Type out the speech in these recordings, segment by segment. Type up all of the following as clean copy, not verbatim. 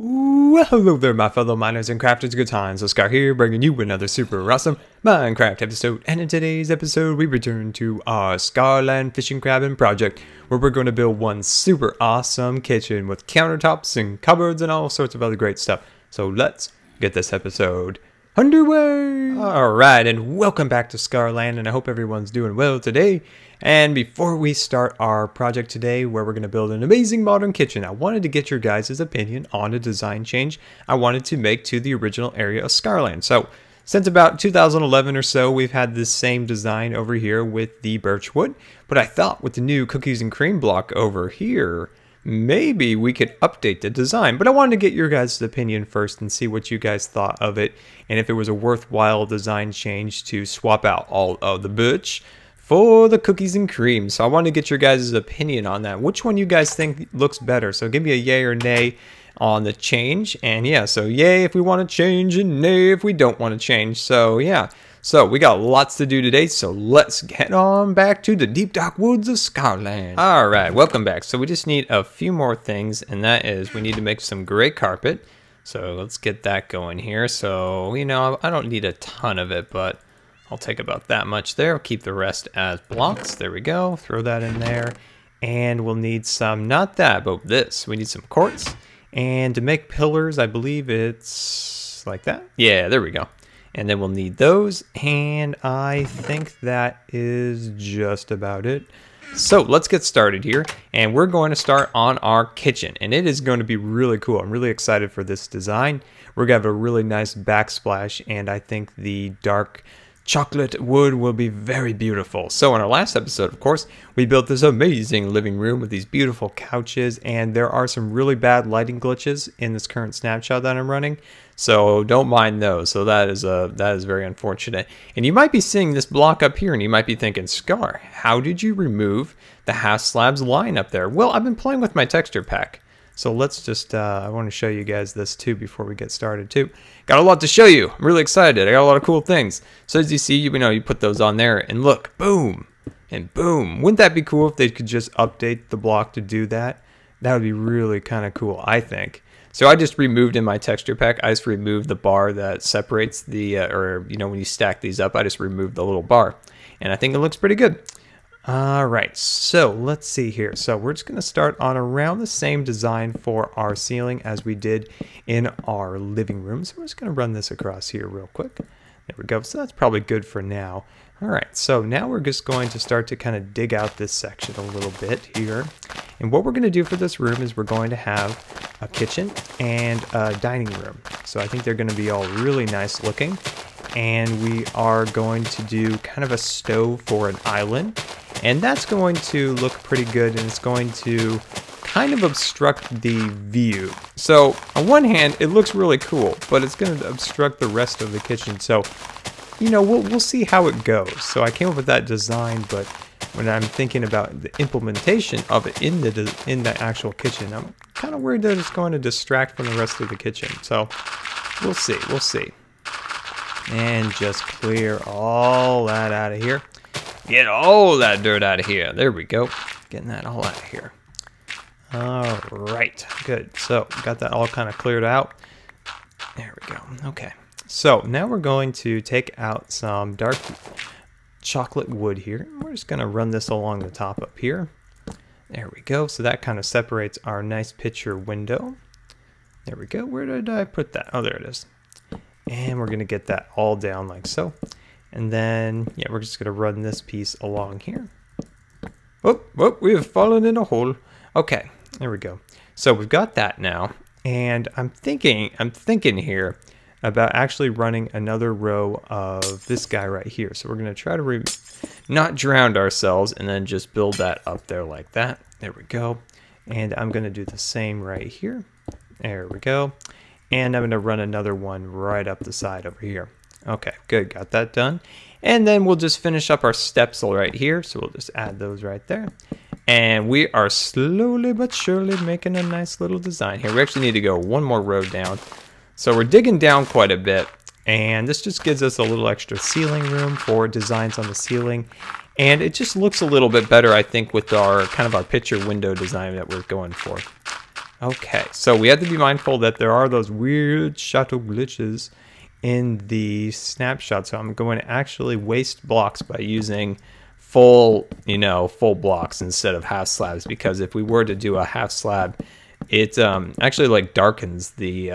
Well, hello there, my fellow miners and crafters. GoodTimesWithScar here, bringing you another super awesome Minecraft episode. And in today's episode, we return to our Scarland fishing crabbing project, where we're going to build one super awesome kitchen with countertops and cupboards and all sorts of other great stuff. So let's get this episode underway. Alright, and welcome back to Scarland, and I hope everyone's doing well today. And before we start our project today, where we're going to build an amazing modern kitchen, I wanted to get your guys' opinion on a design change I wanted to make to the original area of Scarland. So, since about 2011 or so, we've had this same design over here with the birch wood, but I thought with the new cookies and cream block over here, maybe we could update the design. But I wanted to get your guys' opinion first and see what you guys thought of it, and if it was a worthwhile design change to swap out all of the birch for the cookies and cream. So I want to get your guys' opinion on that. Which one you guys think looks better? So give me a yay or nay on the change. And yeah, so yay if we want to change and nay if we don't want to change. So yeah, so we got lots to do today. So let's get on back to the deep dark woods of Scarland. All right, welcome back. So we just need a few more things, and that is we need to make some gray carpet. So let's get that going here. So, you know, I don't need a ton of it, but I'll take about that much there. I'll keep the rest as blocks. There we go. Throw that in there. And we'll need some, not that, but this. We need some quartz. And to make pillars, I believe it's like that. Yeah, there we go. And then we'll need those. And I think that is just about it. So let's get started here. And we're going to start on our kitchen. And it is going to be really cool. I'm really excited for this design. We're going to have a really nice backsplash. And I think the dark chocolate wood will be very beautiful. So in our last episode, of course, we built this amazing living room with these beautiful couches, and there are some really bad lighting glitches in this current snapshot that I'm running. So don't mind those. So that is very unfortunate. And you might be seeing this block up here and you might be thinking, Scar, how did you remove the half slabs line up there? Well, I've been playing with my texture pack. So let's just, I want to show you guys this too before we get started too. Got a lot to show you. I'm really excited. I got a lot of cool things. So as you see, you know, you put those on there and look, boom and boom. Wouldn't that be cool if they could just update the block to do that? That would be really kind of cool, I think. So I just removed in my texture pack, I just removed the bar that separates the, or you know, when you stack these up, I just removed the little bar. And I think it looks pretty good. Alright, so let's see here. So we're just going to start on around the same design for our ceiling as we did in our living room. So we're just going to run this across here real quick. There we go. So that's probably good for now. Alright, so now we're just going to start to kind of dig out this section a little bit here. And what we're going to do for this room is we're going to have a kitchen and a dining room. So I think they're going to be all really nice looking. And we are going to do kind of a stove for an island. And that's going to look pretty good, and it's going to kind of obstruct the view. So on one hand, it looks really cool, but it's going to obstruct the rest of the kitchen. So, you know, we'll see how it goes. So I came up with that design, but when I'm thinking about the implementation of it in the actual kitchen, I'm kind of worried that it's going to distract from the rest of the kitchen. So we'll see, we'll see. And just clear all that out of here. Get all that dirt out of here. There we go. Getting that all out of here. All right, good. So got that all kind of cleared out. There we go. Okay. So now we're going to take out some dark chocolate wood here. We're just going to run this along the top up here. There we go. So that kind of separates our nice picture window. There we go. Where did I put that? Oh, there it is. And we're going to get that all down like so. And then, yeah, we're just going to run this piece along here. Oh, we have fallen in a hole. Okay, there we go. So we've got that now. And I'm thinking here about actually running another row of this guy right here. So we're going to try to not drown ourselves and then just build that up there like that. There we go. And I'm going to do the same right here. There we go. And I'm going to run another one right up the side over here. Okay, good. Got that done. And then we'll just finish up our steps right here. So we'll just add those right there. And we are slowly but surely making a nice little design here. We actually need to go one more row down. So we're digging down quite a bit. And this just gives us a little extra ceiling room for designs on the ceiling. And it just looks a little bit better, I think, with our kind of our picture window design that we're going for. Okay, so we have to be mindful that there are those weird shadow glitches in the snapshot. So I'm going to actually waste blocks by using full blocks instead of half slabs, because if we were to do a half slab, it actually like darkens the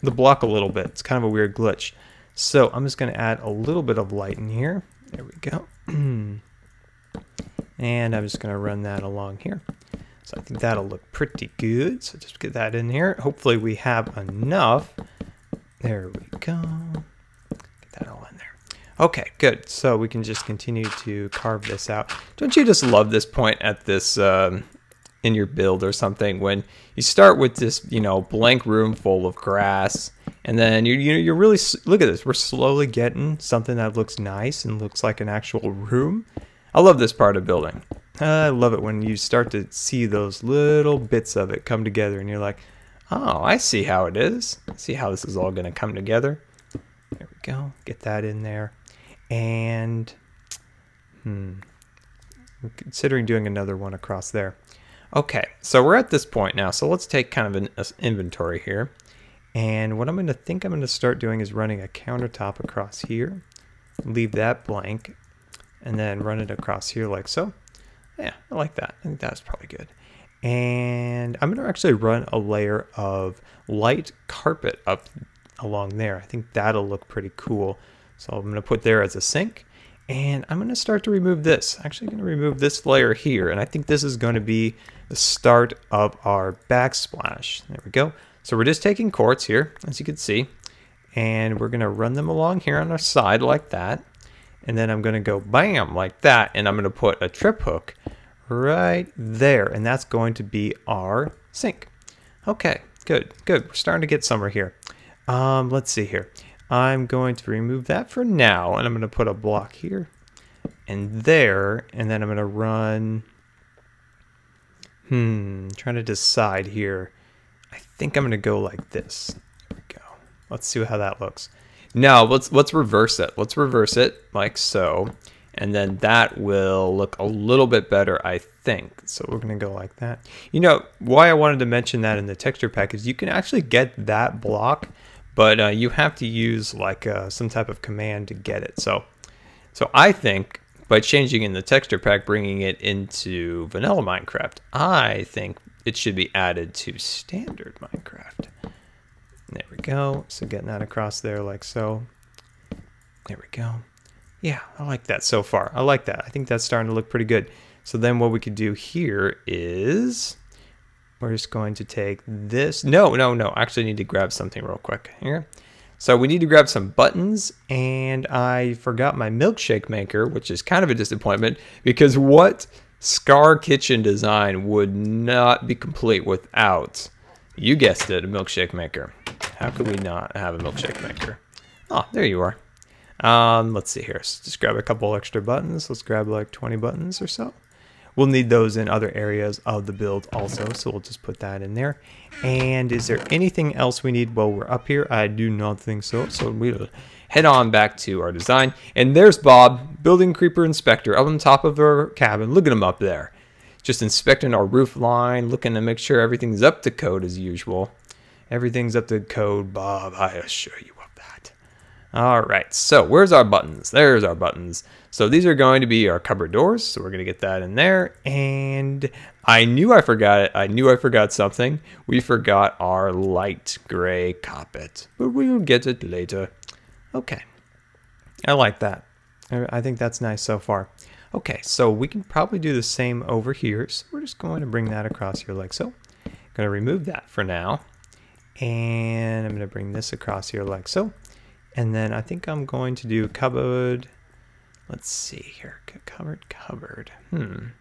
block a little bit. It's kind of a weird glitch. So I'm just going to add a little bit of light in here. There we go. And I'm just going to run that along here. So I think that'll look pretty good. So just get that in here. Hopefully we have enough. There we go. Get that all in there. Okay, good. So we can just continue to carve this out. Don't you just love this point at this in your build or something, when you start with this, blank room full of grass, and then you're really, look at this. We're slowly getting something that looks nice and looks like an actual room. I love this part of building. I love it when you start to see those little bits of it come together and you're like, oh, I see how it is. I see how this is all going to come together. There we go. Get that in there. And I'm considering doing another one across there. Okay, so we're at this point now. So let's take kind of an inventory here. And what I'm going to start doing is running a countertop across here. Leave that blank. And then run it across here like so. Yeah, I like that. I think that's probably good. And I'm going to actually run a layer of light carpet up along there. I think that'll look pretty cool. So I'm going to put there as a sink. And I'm going to start to remove this. Actually going to remove this layer here. And I think this is going to be the start of our backsplash. There we go. So we're just taking quartz here, as you can see. And we're going to run them along here on our side like that. And then I'm going to go bam like that, and I'm going to put a trip hook right there, and that's going to be our sink. Okay, good. We're starting to get somewhere here. Let's see here. I'm going to remove that for now, and I'm going to put a block here and there, and then I'm going to run. Trying to decide here. I think I'm going to go like this. There we go. Let's see how that looks. Now let's reverse it. Let's reverse it like so, and then that will look a little bit better, I think. So we're gonna go like that. Why I wanted to mention that in the texture pack is you can actually get that block, but you have to use like some type of command to get it. So I think by changing in the texture pack, bringing it into vanilla Minecraft, I think it should be added to standard Minecraft. There we go. So getting that across there like so. There we go. Yeah, I like that so far. I like that. I think that's starting to look pretty good. So then what we could do here is we're just going to take this. No. I actually need to grab something real quick here. So we need to grab some buttons, and I forgot my milkshake maker, which is kind of a disappointment, because what Scar kitchen design would not be complete without, you guessed it, a milkshake maker. How could we not have a milkshake maker? Oh, there you are. Let's see here. So just grab a couple extra buttons. Let's grab like 20 buttons or so. We'll need those in other areas of the build also, so we'll just put that in there. And is there anything else we need while we're up here? I do not think so. So we'll head on back to our design. And there's Bob, building creeper inspector, up on top of our cabin. Look at him up there. Just inspecting our roof line, looking to make sure everything's up to code as usual. Everything's up to code, Bob, I assure you of that. All right, so where's our buttons? There's our buttons. So these are going to be our cupboard doors, so we're going to get that in there. And I knew I forgot it. I knew I forgot something. We forgot our light gray carpet, but we'll get it later. Okay, I like that. I think that's nice so far. Okay, so we can probably do the same over here. So we're just going to bring that across here like so. Going to remove that for now. And I'm going to bring this across here like so. And then I think I'm going to do cupboard. Let's see here. Cupboard. Trying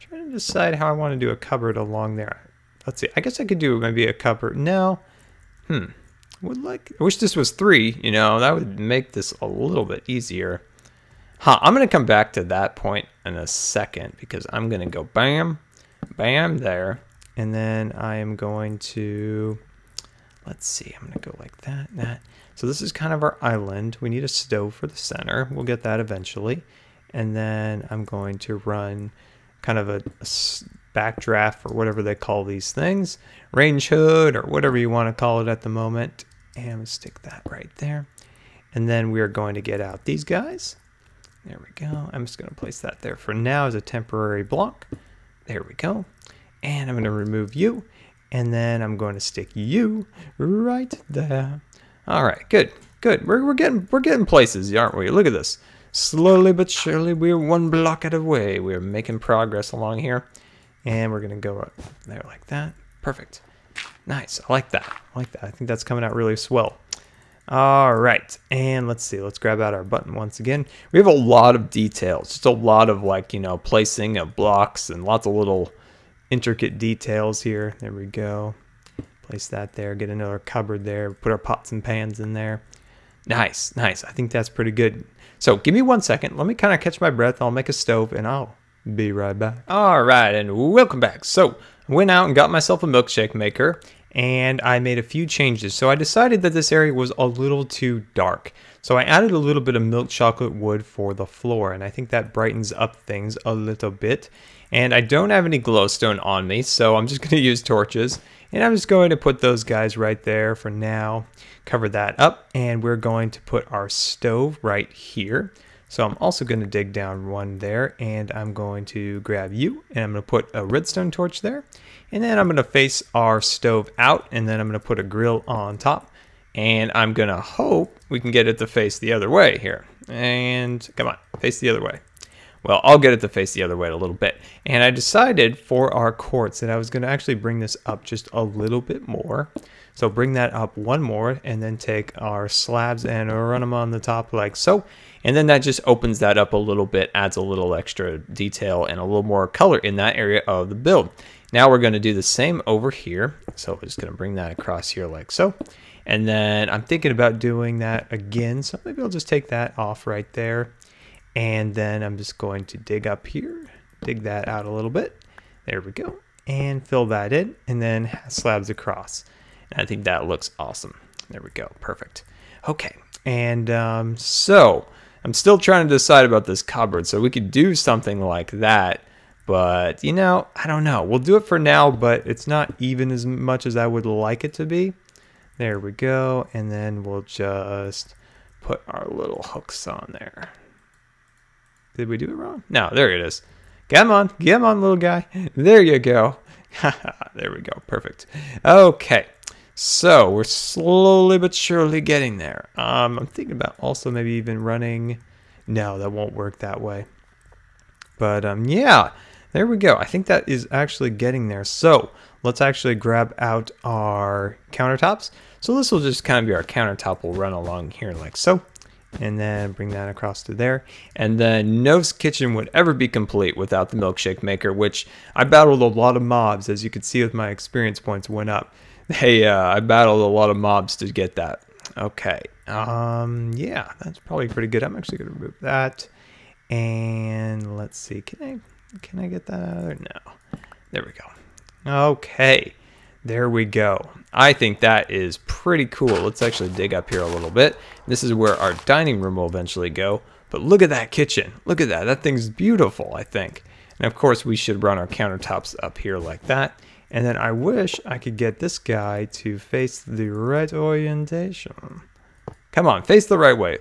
to decide how I want to do a cupboard along there. Let's see. I guess I could do maybe a cupboard. No. I wish this was 3, that would make this a little bit easier. I'm going to come back to that point in a second, because I'm going to go bam, bam there. And then I am going to, let's see, I'm going to go like that. So this is kind of our island. We need a stove for the center. We'll get that eventually. And then I'm going to run kind of a backdraft or whatever they call these things, range hood or whatever you want to call it at the moment. And we'll stick that right there. And then we're going to get out these guys. There we go. I'm just going to place that there for now as a temporary block. There we go. And I'm going to remove you. And then I'm going to stick you right there. All right, good, good. We're getting places, aren't we? Look at this. Slowly but surely, we're one block at a way. We're making progress along here. And we're going to go up there like that. Perfect. Nice. I like that. I like that. I think that's coming out really swell. All right, and let's see. Let's grab out our button once again. We have a lot of details, just a lot of, like, you know, placing of blocks and lots of little intricate details here. There we go. Place that there. Get another cupboard there. Put our pots and pans in there. Nice, nice. I think that's pretty good. So give me 1 second. Let me kind of catch my breath. I'll make a stove and I'll be right back. All right, and welcome back. So I went out and got myself a milkshake maker. And I made a few changes. So I decided that this area was a little too dark. So I added a little bit of milk chocolate wood for the floor, and I think that brightens up things a little bit. And I don't have any glowstone on me, so I'm just going to use torches. And I'm just going to put those guys right there for now. Cover that up, and we're going to put our stove right here. So I'm also going to dig down one there, and I'm going to grab you, and I'm going to put a redstone torch there. And then I'm going to face our stove out, and then I'm going to put a grill on top. And I'm going to hope we can get it to face the other way here. And come on, face the other way. Well, I'll get it to face the other way in a little bit. And I decided for our quartz that I was going to actually bring this up just a little bit more. So bring that up one more, and then take our slabs and run them on the top like so. And then that just opens that up a little bit, adds a little extra detail and a little more color in that area of the build. Now we're going to do the same over here. So we're just going to bring that across here like so. And then I'm thinking about doing that again. So maybe I'll just take that off right there. And then I'm just going to dig up here, dig that out a little bit. There we go. And fill that in, and then slabs across. And I think that looks awesome. There we go. Perfect. Okay. And so I'm still trying to decide about this cupboard. So we could do something like that. But, you know, I don't know. We'll do it for now, but it's not even as much as I would like it to be. There we go. And then we'll just put our little hooks on there. Did we do it wrong? No, there it is. Come on, little guy. There you go. There we go. Perfect. Okay. So we're slowly but surely getting there. I'm thinking about also maybe even running. No, that won't work that way. But yeah. There we go. I think that is actually getting there. So let's actually grab out our countertops. So this will just kind of be our countertop. We'll run along here like so. And then bring that across to there. And then no kitchen would ever be complete without the milkshake maker, which I battled a lot of mobs, as you can see with my experience points went up. Hey, I battled a lot of mobs to get that. Okay. Yeah, that's probably pretty good. I'm actually going to remove that. And let's see. Can I get that out of there? No. There we go. Okay. There we go. I think that is pretty cool. Let's actually dig up here a little bit. This is where our dining room will eventually go. But look at that kitchen. Look at that. That thing's beautiful, I think. And of course, we should run our countertops up here like that. And then I wish I could get this guy to face the right orientation. Come on, face the right way.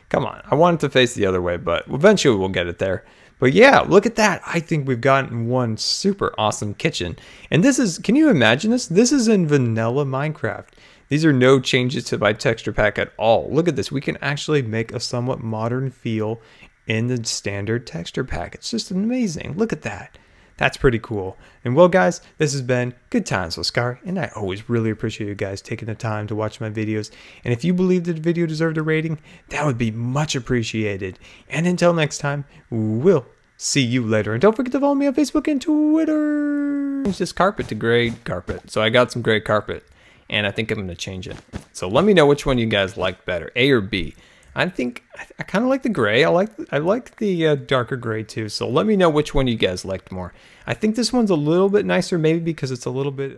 Come on. I want it to face the other way, but eventually we'll get it there. But yeah, look at that. I think we've gotten one super awesome kitchen. And this is, can you imagine this? This is in vanilla Minecraft. These are no changes to my texture pack at all. Look at this. We can actually make a somewhat modern feel in the standard texture pack. It's just amazing. Look at that. That's pretty cool. And well, guys, this has been Good Times with Scar, and I always really appreciate you guys taking the time to watch my videos. And if you believe that the video deserved a rating, that would be much appreciated. And until next time, we'll see you later. And don't forget to follow me on Facebook and Twitter. Change this carpet to gray carpet. So I got some gray carpet, and I think I'm going to change it. So let me know which one you guys liked better, A or B. I think I kind of like the gray. I like the darker gray too. So let me know which one you guys liked more. I think this one's a little bit nicer, maybe because it's a little bit